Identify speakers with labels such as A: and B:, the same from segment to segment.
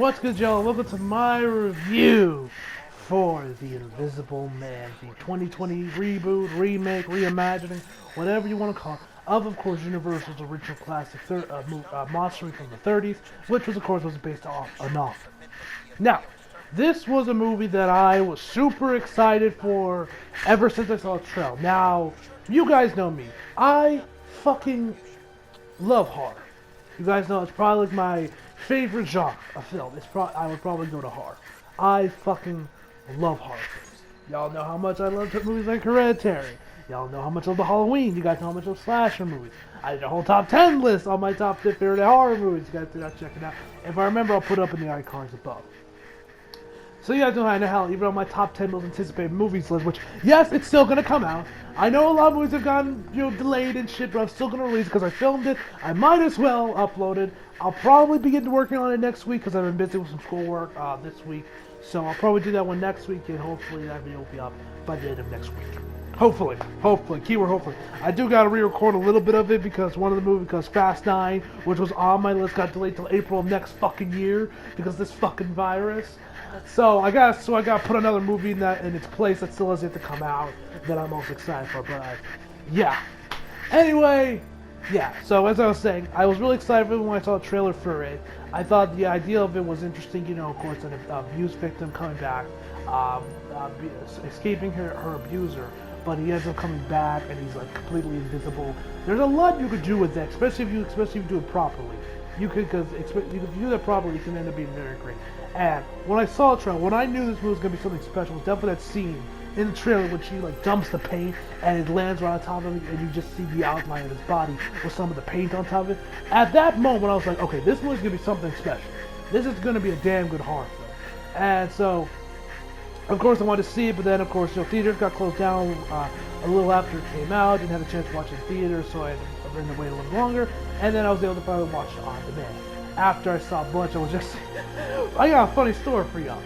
A: what's good, y'all? Welcome to my review for The Invisible Man, the 2020 reboot, remake, reimagining, whatever you want to call it, of course, Universal's original classic monster from the 30s, which was, of course, was based off a novel. Now, this was a movie that I was super excited for ever since I saw the trailer. Now, you guys know me. I fucking love horror. You guys know it's probably like my favorite genre of film. I would probably go to horror. I fucking love horror films. Y'all know how much I love movies like Hereditary. Y'all know how much I love the Halloween. You guys know how much I love slasher movies. I did a whole top 10 list on my top 10 favorite horror movies. You guys gotta check it out. If I remember, I'll put it up in the icons above. So you guys know I know hell, even on my top 10 most anticipated movies list, which, yes, it's still gonna come out. I know a lot of movies have gotten, delayed and shit, but I'm still gonna release it because I filmed it. I might as well upload it. I'll probably begin working on it next week because I've been busy with some schoolwork this week. So I'll probably do that one next week, and hopefully that video will be up by the end of next week. Hopefully, keyword hopefully. I do gotta re-record a little bit of it because because Fast 9, which was on my list, got delayed till April of next fucking year because of this fucking virus. So I gotta put another movie in its place that still has yet to come out that I'm most excited for. But yeah. Anyway, yeah. So as I was saying, I was really excited when I saw the trailer for it. I thought the idea of it was interesting. Of course, an abuse victim coming back, escaping her abuser, but he ends up coming back and he's like completely invisible. There's a lot you could do with that, especially if you do it properly. If you do that properly, it can end up being very great. And when I saw the trailer, when I knew this movie was gonna be something special, it was definitely that scene in the trailer when she like dumps the paint and it lands right on top of him, and you just see the outline of his body with some of the paint on top of it. At that moment, I was like, okay, this movie's gonna be something special. This is gonna be a damn good horror film. And so, of course, I wanted to see it, but then, of course, theaters got closed down a little after it came out. Didn't have a chance to watch it in theaters, so I had to wait a little longer. And then I was able to finally watch it on demand. After I saw Bloodshot, I got a funny story for y'all.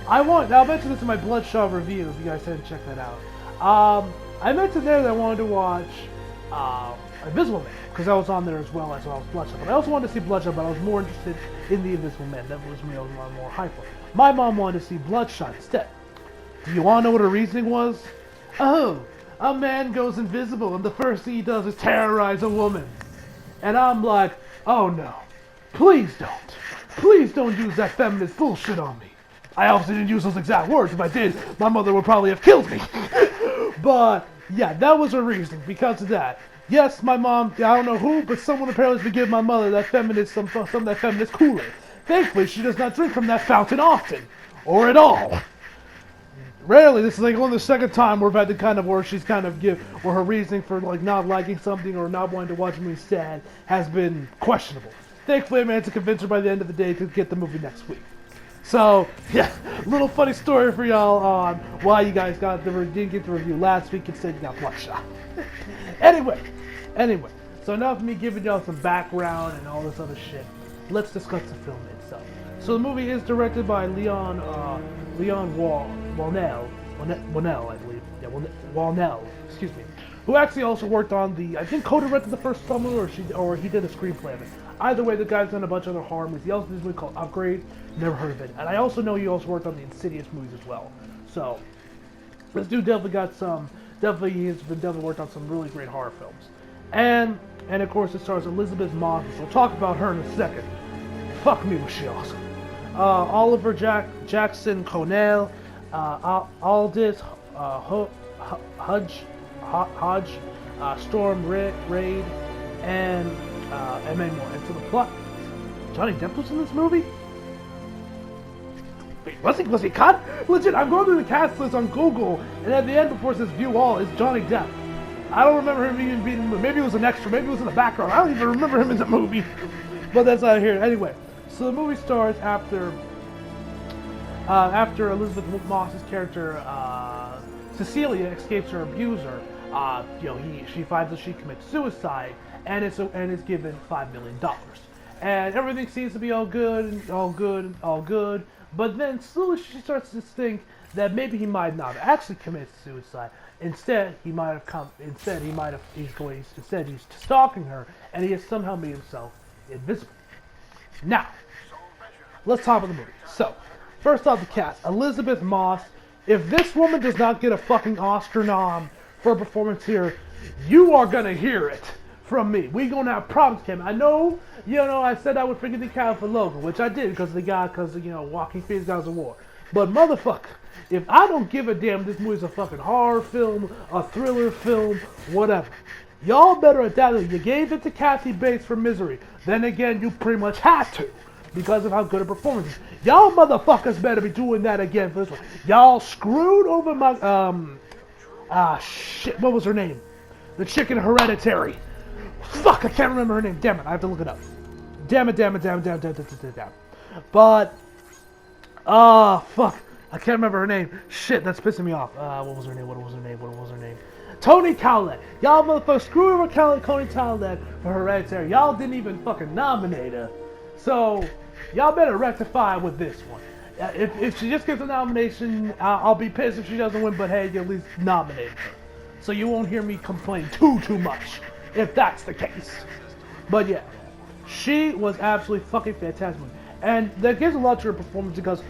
A: I'll mention this in my Bloodshot review if you guys haven't checked that out. I mentioned there that I wanted to watch Invisible Man because that was on there as well as well as Bloodshot. But I also wanted to see Bloodshot, but I was more interested in the Invisible Man. That was me. I was a lot more hyped for. My mom wanted to see Bloodshot instead. Do you want to know what her reasoning was? Oh, a man goes invisible and the first thing he does is terrorize a woman. And I'm like, oh no. Please don't. Please don't use that feminist bullshit on me. I obviously didn't use those exact words. If I did, my mother would probably have killed me. But, yeah, that was her reasoning because of that. Yes, my mom, I don't know who, but someone apparently has been giving my mother that some of that feminist Kool-Aid. Thankfully, she does not drink from that fountain often. Or at all. Rarely, this is like only the second time where I've had the where she's where her reasoning for like not liking something or not wanting to watch a movie sad has been questionable. Thankfully, I managed to convince her by the end of the day to get the movie next week. So, yeah, little funny story for y'all on why you guys didn't get the review last week instead you got Bloodshot. Anyway, so enough of me giving y'all some background and all this other shit. Let's discuss the film itself. So the movie is directed by Leon Whannell, I believe. Yeah, Whannell, excuse me. Who actually also worked on I think co-directed the first film or he did a screenplay of it. Either way, the guy's done a bunch of other horror movies. He also did this movie called Upgrade. Never heard of it. And I also know he also worked on the Insidious movies as well. So, this dude definitely he's definitely worked on some really great horror films. And of course, it stars Elizabeth Moss. We'll talk about her in a second. Fuck me, was she awesome. Oliver Jackson Connell, Aldous Hodge, Storm Raid, and many more. And so the plot, Johnny Depp was in this movie? Wait, was he cut? Legit, I'm going through the cast list on Google, and at the end before it says view all, is Johnny Depp. I don't remember him even being in the movie. Maybe it was an extra, maybe it was in the background. I don't even remember him in the movie. But that's not here. Anyway, so the movie starts after Elizabeth Moss's character, Cecilia, escapes her abuser. She finds that she commits suicide and is given $5 million. And everything seems to be all good. But then slowly she starts to think that maybe he might not have actually committed suicide. Instead, he's stalking her, and he has somehow made himself invisible. Now, let's talk about the movie. So, first off, the cast. Elizabeth Moss. If this woman does not get a fucking Oscar nom for a performance here, you are gonna hear it from me. We gonna have problems, Kim. I know, I said I would forget the cow for Logan, which I did because Joaquin Phoenix got his award. But motherfucker, if I don't give a damn this movie's a fucking horror film, a thriller film, whatever, y'all better adapt it. You gave it to Kathy Bates for Misery. Then again, you pretty much had to because of how good a performance is. Y'all motherfuckers better be doing that again for this one. Y'all screwed over my, shit, what was her name? The chick in Hereditary. Fuck, I can't remember her name. Damn it, I have to look it up. Damn it. But, fuck, I can't remember her name. Shit, that's pissing me off. What was her name? Toni Collette. Y'all motherfuckers screwed over Toni Collette for Hereditary. Y'all didn't even fucking nominate her. So, y'all better rectify with this one. If she just gets a nomination, I'll be pissed if she doesn't win, but hey, you at least nominated her. So you won't hear me complain too much, if that's the case. But yeah, she was absolutely fucking fantastic. And that gives a lot to her performance because,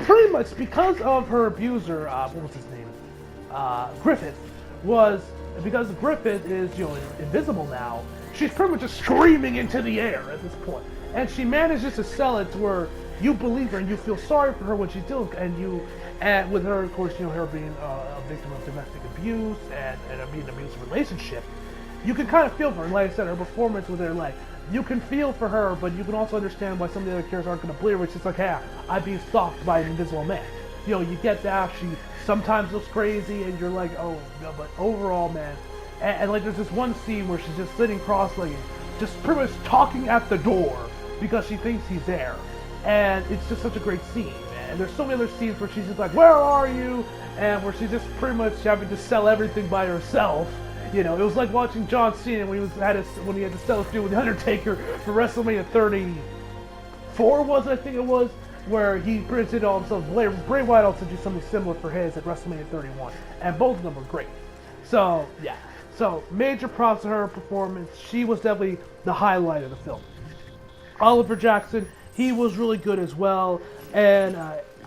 A: pretty much because of her abuser, what was his name? Griffith, because Griffith is, invisible now, she's pretty much just screaming into the air at this point. And she manages to sell it to where you believe her and you feel sorry for her when she's doing, and with her, of course, her being a victim of domestic abuse and being an abusive relationship, you can kind of feel for her. And like I said, her performance with her, like, you can feel for her, but you can also understand why some of the other characters aren't going to believe her. It's just like, hey, I'm being stalked by an invisible man. You get that. She sometimes looks crazy, and you're like, oh, no, but overall, man. And like, there's this one scene where she's just sitting cross-legged, just pretty much talking at the door because she thinks he's there. And it's just such a great scene, man. And there's so many other scenes where she's just like, where are you? And where she's just pretty much having to sell everything by herself. It was like watching John Cena when he had to sell his deal with The Undertaker for WrestleMania 34, I think it was, where he presented all himself. Bray Wyatt also did something similar for his at WrestleMania 31. And both of them were great. So, yeah. So, major props to her performance. She was definitely the highlight of the film. Oliver Jackson, he was really good as well. And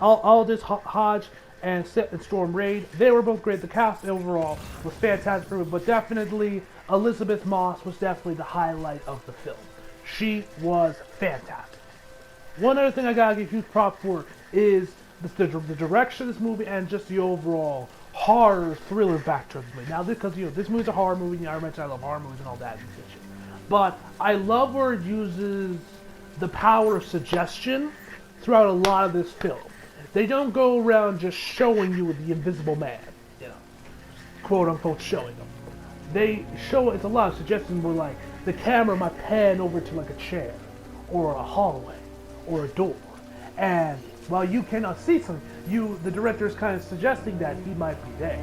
A: Aldous Hodge and Storm Reid, they were both great. The cast overall was fantastic for me, but definitely Elizabeth Moss was definitely the highlight of the film. She was fantastic. One other thing I gotta give huge props for is the direction of this movie and just the overall horror thriller backdrop of the movie. Now, because this movie's a horror movie, I mentioned I love horror movies and all that shit. But I love where it uses the power of suggestion throughout a lot of this film. They don't go around just showing you the invisible man, quote unquote showing them. They show it's a lot of suggestions where like the camera might pan over to like a chair or a hallway or a door, and while you cannot see something, the director is kind of suggesting that he might be there,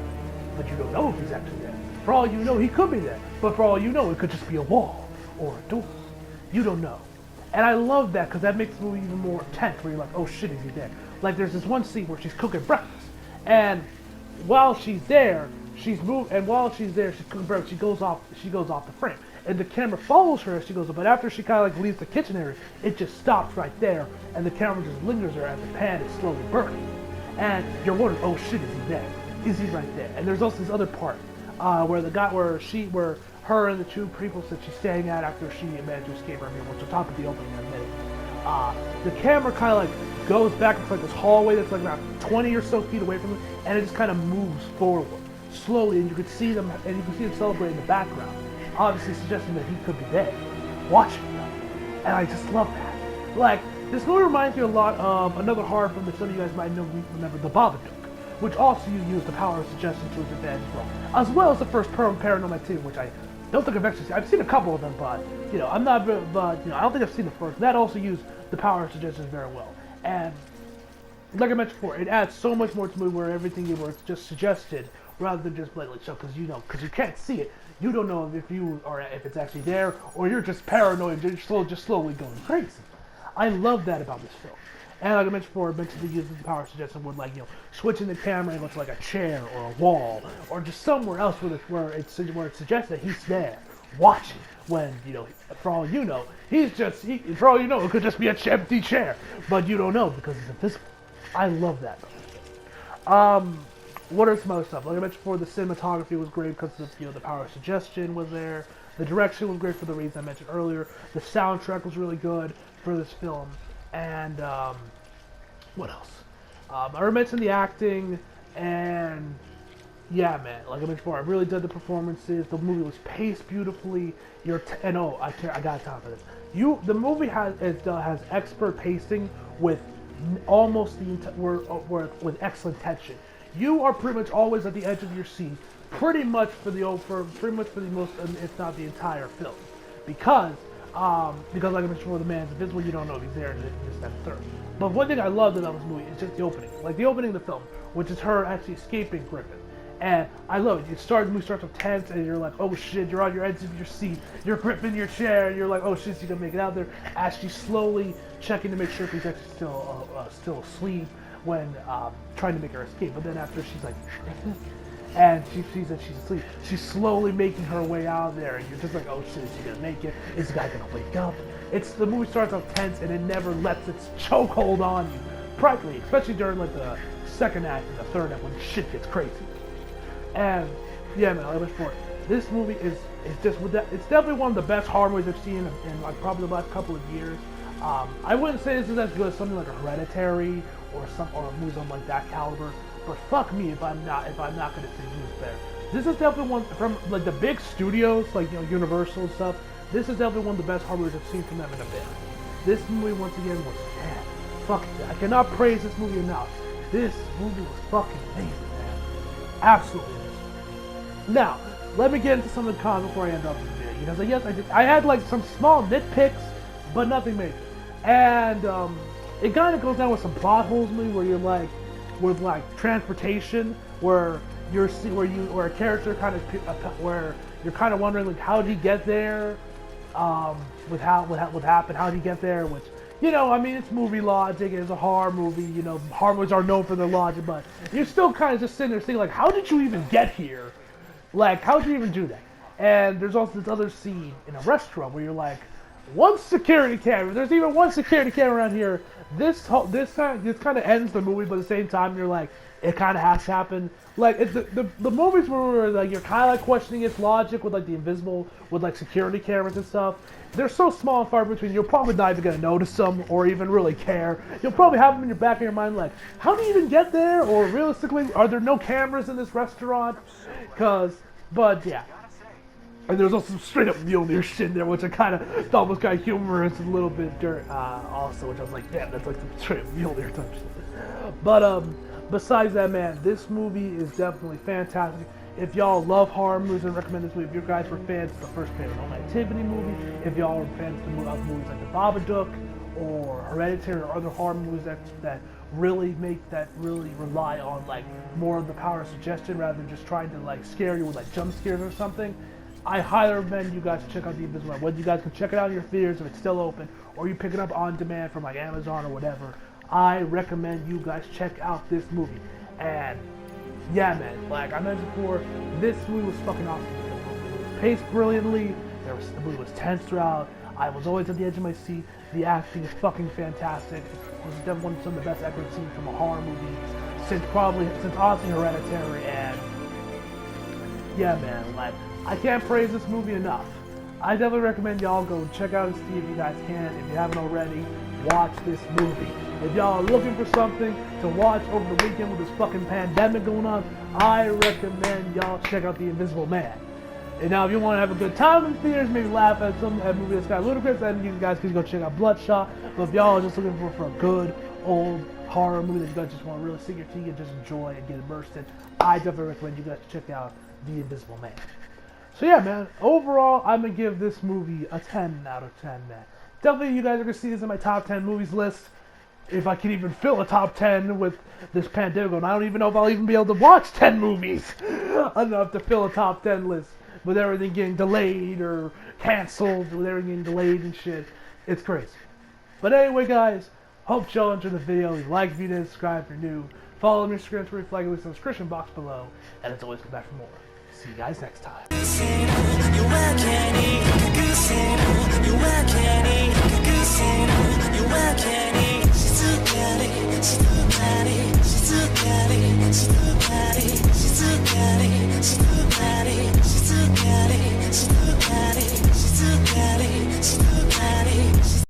A: but you don't know if he's actually there. For all you know, he could be there, but for all you know, it could just be a wall or a door. You don't know. And I love that because that makes the movie even more intense where you're like, oh shit, is he there? Like there's this one scene where she's cooking breakfast, and while she's there, she's cooking breakfast, she goes off the frame. And the camera follows her as she goes up, but after she kind of like leaves the kitchen area, it just stops right there, and the camera just lingers there as the pan is slowly burning. And you're wondering, oh shit, is he there? Is he right there? And there's also this other part where her and the two people that she's staying at after she managed to escape her meal, which will top of the opening in a minute. The camera kind of like goes back into like this hallway that's like about 20 or so feet away from them, and it just kind of moves forward slowly, and you can see them celebrate in the background, obviously suggesting that he could be there, watching them. And I just love that. Like, this movie reminds me a lot of another horror film that some of you guys might remember, The Babadook, which also used the power of suggestion to its advantage as well as the first Paranormal Activity, which I don't think I've seen a couple of them, but I don't think I've seen the first. That also used the power of suggestion very well. And like I mentioned before, it adds so much more to the movie where it's just suggested rather than just blatantly shown, because you can't see it. You don't know if it's actually there, or you're just paranoid, just slowly going crazy. I love that about this film. And like I mentioned before, the use of the power of suggestion would switching the camera into like a chair or a wall, or just somewhere else where it suggests that he's there, watch it. When, you know, for all you know, for all you know, it could just be an empty chair. But you don't know because it's invisible. I love that. What are some other stuff? Like I mentioned before, the cinematography was great because of, you know, the power of suggestion was there. The direction was great for the reasons I mentioned earlier. The soundtrack was really good for this film. And, what else? I already mentioned the acting, and yeah, man, like I mentioned before, I really did the performances. The movie was paced beautifully. And oh, I got time for this. The movie has expert pacing with almost with excellent tension. You are pretty much always at the edge of your seat, pretty much for the most, if not the entire film, because like I mentioned before, the man's invisible. You don't know if he's there in this and third. But one thing I loved about this movie is just the opening, like the opening of the film, which is her actually escaping Griffin. And I love it. The movie starts with tense, and you're like, oh shit, you're on your edge of your seat, you're gripping your chair, and you're like, oh shit, she's gonna make it out there. As she's slowly checking to make sure if he's actually still asleep when trying to make her escape. But then after she's like, Griffin? And she sees that she's asleep. She's slowly making her way out there, and you're just like, oh shit, is he gonna make it? Is the guy gonna wake up? The movie starts off tense, and it never lets its chokehold on you, practically, especially during like the second act and the third act when shit gets crazy. And yeah, man, like I mentioned before, this movie is just it's definitely one of the best horror movies I've seen in like probably the last couple of years. I wouldn't say this is as good as something like Hereditary or movies on like that caliber, but fuck me if I'm not gonna say who's better. This is definitely one from like the big studios, like, you know, Universal and stuff. This is definitely one of the best horror movies I've seen from them in a bit. This movie once again was fuck it. I cannot praise this movie enough. This movie was fucking amazing, man. Absolutely. Now, let me get into some of the cons before I end up the video. Because yes, I had like some small nitpicks, but nothing major. And it kind of goes down with some plot holes in me where you're like, with like transportation, where a character kind of where you're kind of wondering like how'd he get there, what happened, how'd he get there, which, you know, I mean, it's movie logic, it's a horror movie, you know, horror movies are known for their logic, but you're still kind of just sitting there thinking like, how did you even get here? Like, how did you even do that? And there's also this other scene in a restaurant where you're like, one security camera. There's even one security camera around here. This kind of ends the movie, but at the same time, you're like, it kind of has to happen. Like the movies where like you're kind of like questioning its logic with like the invisible, with like security cameras and stuff. They're so small and far between. You're probably not even gonna notice them or even really care. You'll probably have them in your back of your mind, like, how do you even get there? Or realistically, are there no cameras in this restaurant? But yeah. And there's also some straight up Mjolnir shit in there, which I kind of thought was kind of humorous and a little bit dirt, also, which I was like, damn, that's like some straight up Mjolnir type shit. But besides that, man, this movie is definitely fantastic. If y'all love horror movies, I recommend this movie. If you guys were fans of the first Paranormal Activity movie, if y'all were fans of movies like The Babadook or Hereditary or other horror movies that really rely on like more of the power of suggestion rather than just trying to like scare you with like jump scares or something, I highly recommend you guys check out The Invisible Man. Whether you guys can check it out in your theaters if it's still open, or you pick it up on demand from like Amazon or whatever, I recommend you guys check out this movie. And yeah, man, like I mentioned before, this movie was fucking awesome. It was paced brilliantly. The movie was tense throughout. I was always at the edge of my seat. The acting is fucking fantastic. It was definitely some of the best I've ever seen from a horror movie since honestly Hereditary. And yeah, man, like, I can't praise this movie enough. I definitely recommend y'all go check out and see if you guys can. If you haven't already, watch this movie. If y'all are looking for something to watch over the weekend with this fucking pandemic going on, I recommend y'all check out The Invisible Man. And now if you want to have a good time in the theaters, maybe laugh at a movie that's got ludicrous, then you guys can go check out Bloodshot. But if y'all are just looking for a good old horror movie that you guys just want to really sink your teeth and just enjoy and get immersed in, I definitely recommend you guys check out The Invisible Man. So yeah, man, overall, I'm going to give this movie a 10 out of 10, man. Definitely you guys are going to see this in my top 10 movies list. If I can even fill a top 10 with this pandemic going, I don't even know if I'll even be able to watch 10 movies enough to fill a top 10 list. With everything getting delayed or canceled, with everything getting delayed and shit. It's crazy. But anyway, guys, hope y'all enjoyed the video. Like if you didn't, subscribe if you're new. Follow me on Instagram to reflect with some description box below. And as always, come back for more. See you guys next time.
B: She's too bad.